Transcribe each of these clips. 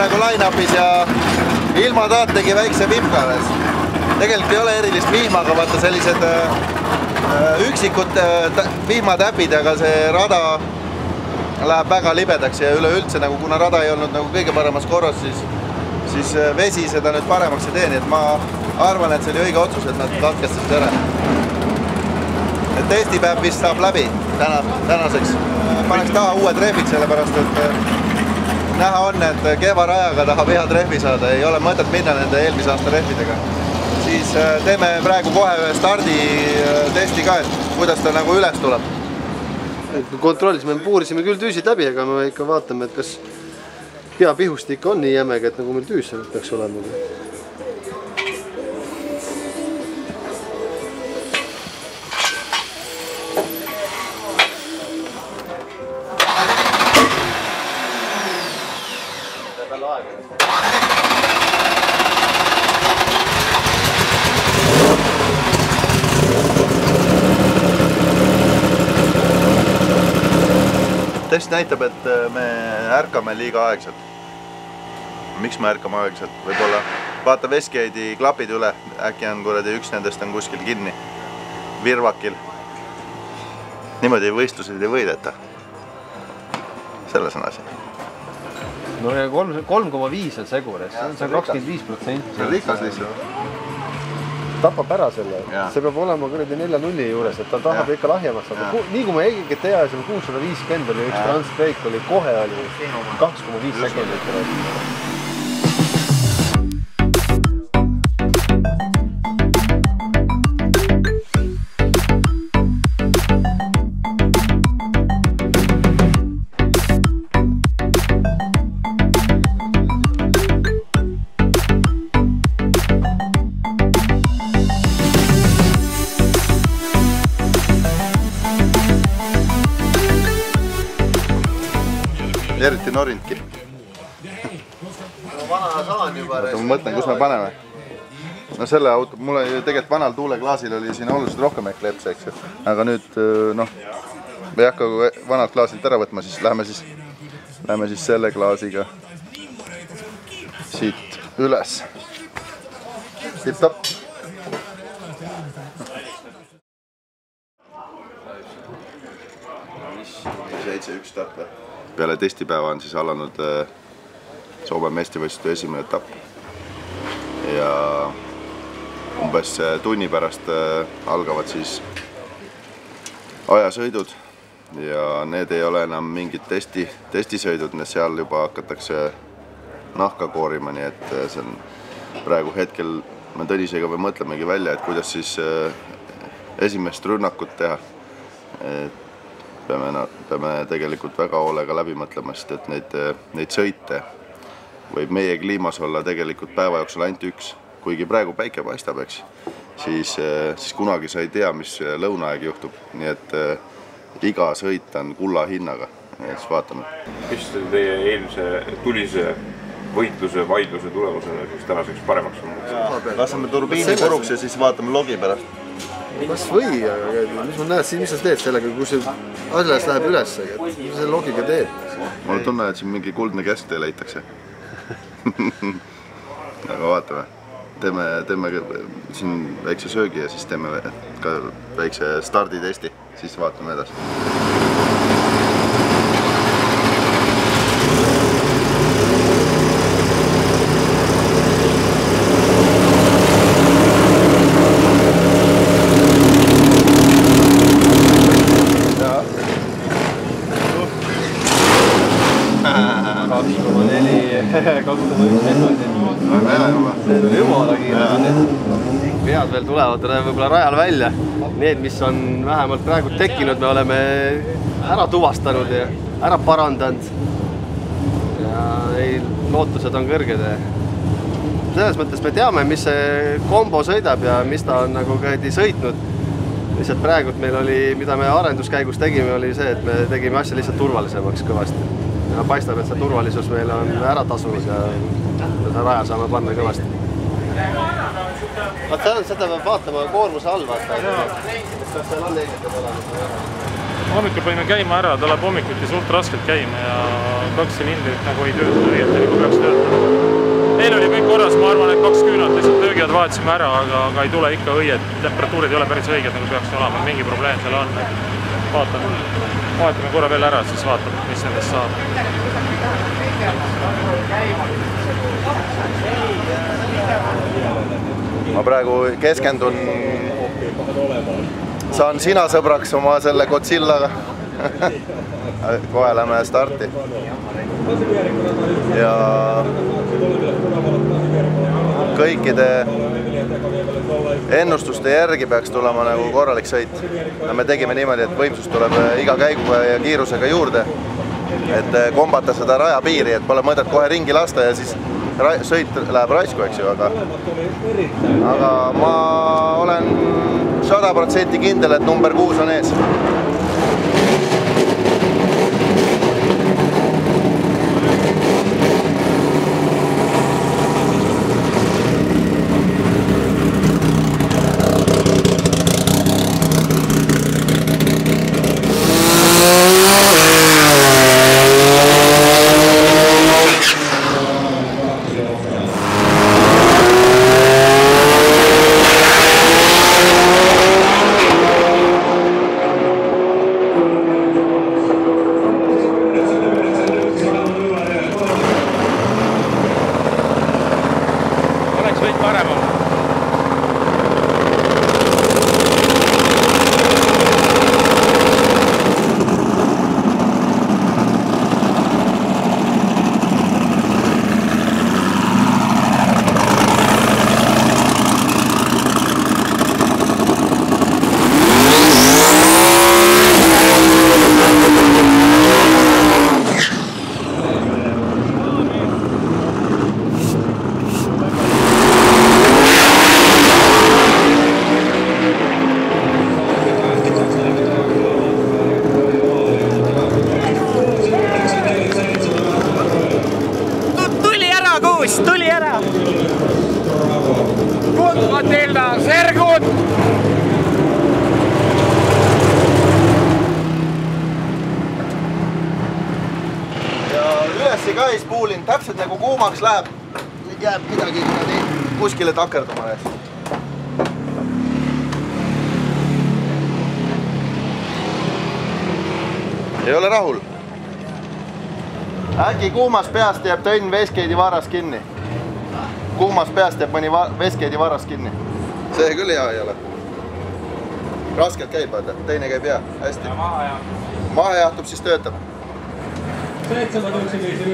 praegu line-upis ja ilmataat tegi väikse vipka alles. Tegelikult ei ole erilist vihma, aga vaata sellised üksikud vihmatäpid, aga see rada läheb väga libedaks ja üleüldse, nagu kuna rada ei olnud nagu kõige paremas korras, siis vesi seda nüüd paremaks ei tee, nii et ma arvan, et see oli õige otsus, et nad katkestasid ära. Et Eesti päev vist saab läbi tänaseks. Paneks taha uued rehvid, sellepärast et näha on, et kehva rajaga tahab hea rehvi saada. Ei ole mõtet minna nende eelmise aasta rehvidega. Siis teeme praegu kohe ühe stardi testi ka, et kuidas ta nagu üles tuleb. Kontrollisime, puurisime küll tüüsid läbi, aga me ikka vaatame, et kas peapihust ikka on nii jämega, et nagu meil tüüs peaks olema. Test näitab, et me ärkame liiga aegselt. Miks me ärkame aegselt? Võib-olla vaata Westgate'i klapid üle, äkki on kuradi üks nendest on kuskil kinni, virvakil. Niimoodi võistlused ei võideta. Selles on asi. No ja 3,5 on segur, see on 25%. See on likas lihtsalt. Tapab ära selle, see peab olema kuradi 4-0 juures, et ta tahab ikka lahjemaks saada. Nii kui me EGT ajasime 650 oli üks transbreak, oli kohe oli 2,5 sekundit. Eriti norindki. Vana saan juba. Ma mõtlen, kus me paneme. No selle auto, mul oli tegelikult vanal tuuleklaasil oli siin oluliselt rohkem eklepse, eks ju. Aga nüüd, noh, me ei hakka vanalt klaasilt ära võtma, siis läheme siis selle klaasiga siit üles. Tipp-topp. Seitse üks tapp. Peale testipäeva on siis alanud Soome meistrivõistluste esimene etapp. Ja umbes tunni pärast algavad siis ajasõidud ja need ei ole enam mingid testisõidud, seal juba hakatakse nahka koorima, nii et see on praegu hetkel me Tõnisega või mõtlemegi välja, et kuidas siis esimest rünnakut teha. Peame tegelikult väga hoolega läbi mõtlema, sest et neid sõite võib meie kliimas olla tegelikult päeva jooksul ainult üks. Kuigi praegu päike paistab, eks, siis kunagi sa ei tea, mis lõunaaeg juhtub. Nii et iga sõit on kulla hinnaga. Siis vaatame. Mis teie eelmise tulise võitluse, vaidluse tulemusena siis tänaseks paremaks on? Laseme turbiini puruks ja siis vaatame logi pärast. Kas või, aga mis ma näed siin, mis sa teed sellega, kui see asjas läheb üles, mis sa selle logiga teed? Mul tunne, et siin mingi kuldne kesktee leitakse. Aga vaatame. Teeme siin väikse söögi ja siis teeme ka väikse starditesti, siis vaatame edasi. Vead veel tulevad võib-olla rajal välja. Need, mis on vähemalt praegu tekkinud, me oleme ära tuvastanud ja ära parandanud. Ja lootused on kõrged. Selles mõttes me teame, mis see kombo sõidab ja mis ta on nagu kõedi sõitnud. Lihtsalt praegu meil oli, mida me arenduskäigus tegime, oli see, et me tegime asja lihtsalt turvalisemaks kõvasti. Ja paistab, et see turvalisus meil on ära tasunud ja raja saame panna kõvasti. Seda peab vaatama koormuse all, vaata. Kas seal on eegitad olemas? Hommikul võime käima ära, ta läheb hommikuti suurt raskelt käima ja 2 silindrit nagu ei tööta õieti, nagu peaks töötama. Meil oli kõik korras, ma arvan, et 2 küünalt lihtsalt töögijad vahetasime ära, aga ei tule ikka õied, temperatuurid ei ole päris õiged, nagu peaks olema, mingi probleem seal on. Vaatame korra veel ära, siis vaatame, mis nendest saab. Ma praegu keskendun, saan sina sõbraks oma selle Godzillaga. Kohe lähme starti. Ja kõikide ennustuste järgi peaks tulema nagu korralik sõit. Me tegime niimoodi, et võimsus tuleb iga käiguga ja kiirusega juurde, et kombata seda rajapiiri, et pole mõtet kohe ringi lasta ja siis sõit läheb raisku, eks ju, aga ma olen 100% kindel, et number 6 on ees. Tuli ära! Good, Matilda, sehr gut! Ja ülessi ka ei spuulin, täpselt nagu kuumaks läheb, jääb midagi kuskile takerduma. Ei ole rahul. Äkki kuumast peast jääb Tõnn Westgate'i varas kinni. Kuumast peast jääb mõni Westgate'i varas kinni. See küll hea ei ole. Raskelt käib, teine käib hea. Hästi. Maha jahtub, siis töötab. 791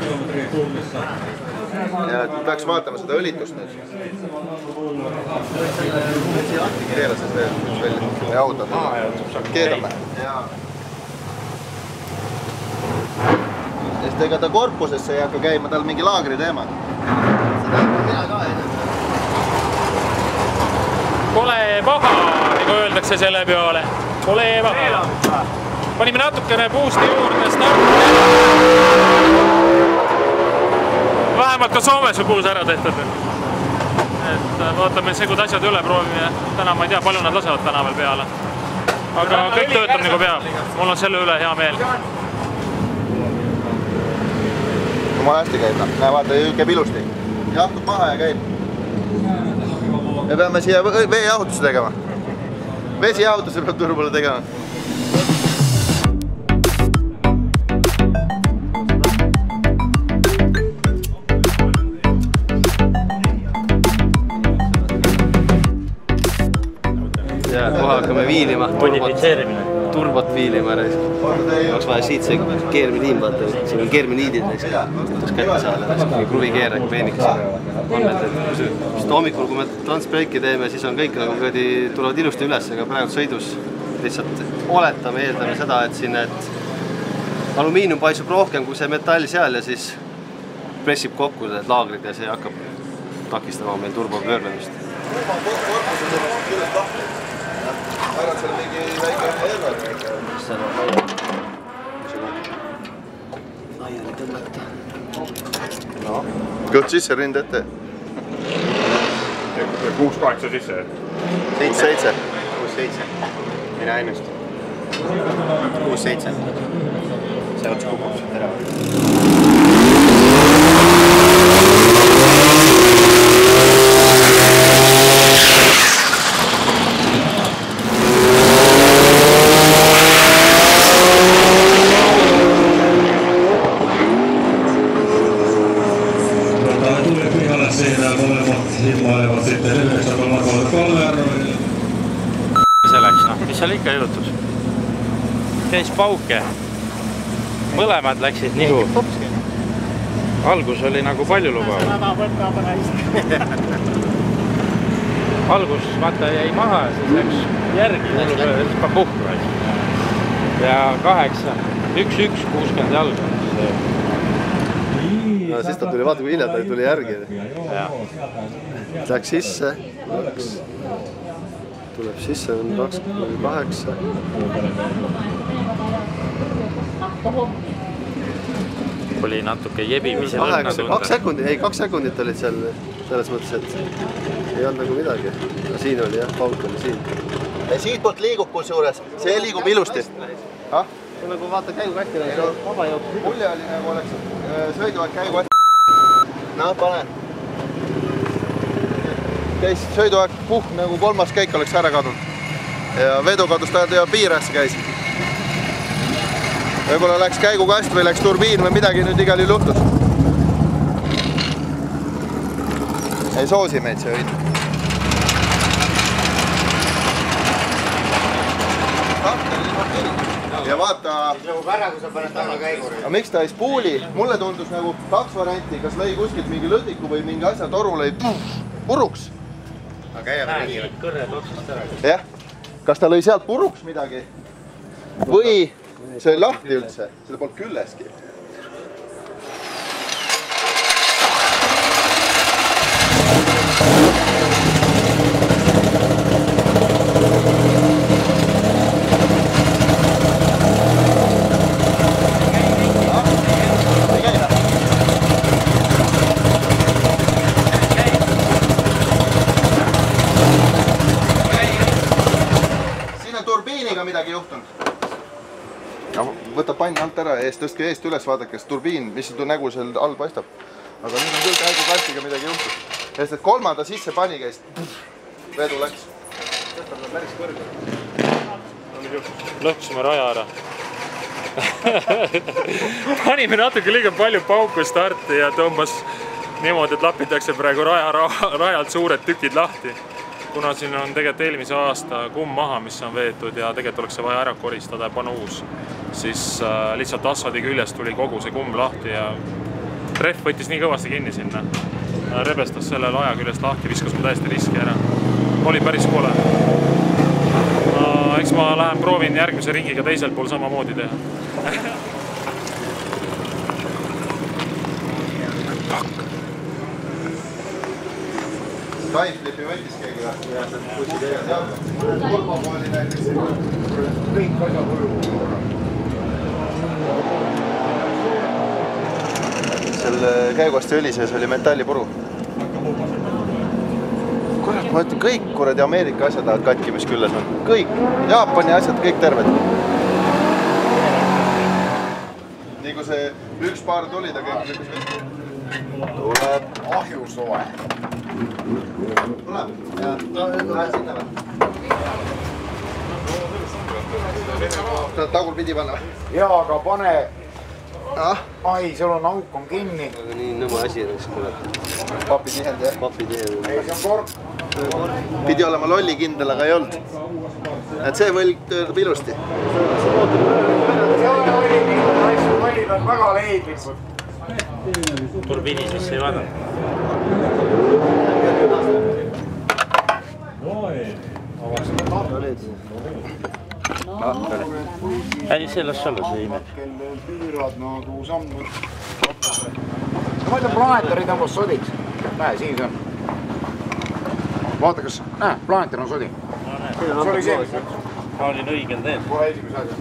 kilomeetri tunnissa. Ja peaks vaatama seda õlitust nüüd. Keera see välja. Ja autot. Keerame. Sest ega ta korpusesse ei hakka käima, tal mingi laagri teema. Pole paha, nagu öeldakse selle peale. Pole paha. Panime natukene boosti juurde, vähemalt ka Soomes on buus ära tehtud. Et vaatame segud asjad üle, proovime. Täna ma ei tea, palju nad lasevad täna veel peale. Aga kõik töötab nagu peab. Mul on selle üle hea meel. Jumala hästi käib, näe vaata, käib ilusti. Jahtub maha ja käib. Me peame siia veejahutuse tegema. Vesijahutuse peab turbule tegema. Ja kohe hakkame viilima. Turbot viilima. Oleks vaja siit see keerminiin, vaata. Siin on keerminiidid, kuidas kätte saada. Kruvikeerek, peenikese. Hommikul, kui me transbreiki teeme, siis on kõik nagu tulevad ilusti üles, aga praegu sõidus lihtsalt oletame, eeldame seda, et siin alumiinium paisub rohkem kui see metall seal ja siis pressib kokku need laagrid ja see hakkab takistama meil turbo pöörlemist. Korpus on küllest lahti. Arvad seal mingi väike errad? Mis seal on laiali? Laiali tõmmata. No, kõht sisse, rind ette. 6-8 sisse. 7. 6-7. Mina ennust. 6-7. see ots kukub siit ära. See läks, noh, mis seal ikka juhtus? Käis pauke. Mõlemad läksid nihu. Algus oli nagu palju lubav. Algus vaata jäi maha ja siis läks järgi. Siis pa puhku. Ja 8, 1-1, 60 jalga. No, siis ta tuli, vaata kui hilja ta tuli järgi. Läks sisse, tuleb sisse, on 28. Oli natuke jebimise 2 sekundit olid seal selles mõttes, et ei olnud nagu midagi. No, siin oli jah, pauk oli siin. Siit poolt liigub kusjuures, see liigub ilusti. See nagu vaata käigukasti nagu vaba jooks. Mulje oli nagu oleks sõiduvad käigukasti. No, pane. Käis sõiduaeg nagu 3. käik oleks ära kadunud. Ja vedu kadus ta ja piirasse käis. Võib-olla läks käigukast või läks turbiin või midagi nüüd igal juhul juhtus. Ei soosi meid see õid. Ja vaata... Nagu pära, kui sa paned taga käiguri. Aga miks ta ei spooli? Mulle tundus nagu 2 varianti, kas lõi kuskilt mingi lõdiku või mingi asja toru lõi puruks. Aga käivad ringi. Kõrred otsast ära. Jah. Kas ta lõi sealt puruks midagi? Või see oli lahti üldse? Seda polnud külleski. Midagi juhtunud. Võta pann alt ära ja tõstke eest üles, vaadake, kas turbiin, mis nägu seal all paistab. Aga nüüd on küll käigukastiga midagi juhtunud. Sest et 3. sisse pani käis, vedu läks. Tõstab ta päris kõrge. Lõhkusime raja ära. Panime natuke liiga palju pauku starti ja tõmbas niimoodi, et lapitakse praegu rajalt suured tükid lahti. Kuna siin on tegelikult eelmise aasta kumm maha, mis on veetud ja tegelikult oleks see vaja ära koristada ja panna uus, siis lihtsalt asfaldi küljest tuli kogu see kumm lahti ja rehv võttis nii kõvasti kinni sinna. Rebestas selle laja küljest lahti, viskas mu täiesti riski ära. Oli päris kole. Eks ma lähen proovin järgmise ringiga teisel pool samamoodi teha. Timeflipi võttis keegi või? Jah, see bussi teevad. Kolmapooli näiteks. Kõik asja põlgu. Seal käiguvasti õli sees oli metallipuru. Kurat, ma ütlen, kõik kuradi Ameerika asjad tahavad katki, mis külles on. Kõik. Jaapani asjad, kõik terved. Nii kui see üks paar tuli, ta kõik lükkas kõik. Tuleb ahjusoe. Tuleb. Ja lähed sinna või? Tagul pidi panna või? Jaa, aga pane... Ai, sul on auk on kinni. Nii nõma asi oleks kuule. Papi tihend, jah? Papi tihend. Ei, see on kork. Pidi olema lolli kindel, aga ei olnud. Et see võlg töötab ilusti. See on olid on väga leidlikud. Turbiini sisse ei vaadanud. Ei, see las olla see ime. Piirad nagu sammu. Ma ütlen, planeetari tõmbas sodiks. Näe, siin see on. Vaata, kas... Näe, planeetar on sodi. See oli see, mis ütles. Ma olin õigel teel. Kohe esimese asja.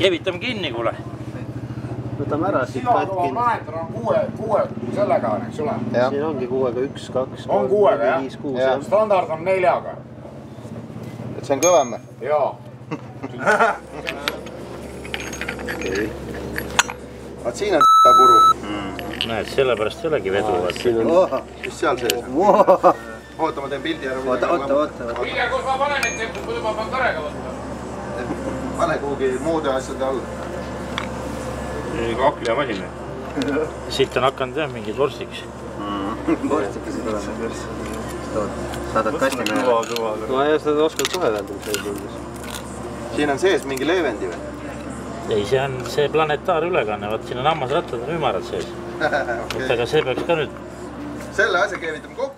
Jevitame kinni, kuule. Võtame ära siit Sina tova planeetar on kuue sellega, eks ole? Siin ongi 6-ga 1, 2, 3, 4, 5, 6. Standard on 4-ga. Et see on kõvem? Jaa. Okei. Vaat siin on puru. Näed, sellepärast ei olegi vedu. Mis seal sees on? Oota, ma teen pildi ära. Oota. Vilja, kus ma panen neid tempud, muidu ma pean karega võtta? Pane kuhugi muude asjade alla. Kaakliamasin. Siit on hakanud jah mingid vorstiks. Vorstikesi tuleme. Saadad kasti meile. No ja seda oskad kohe öelda, mis see tundus. Siin on sees mingi leevendi või? Ei, see on see planetaarülekanne, vaat siin on hammasrattad ja ümarad sees. Aga see peaks ka nüüd... Selle asja keevitame kokku.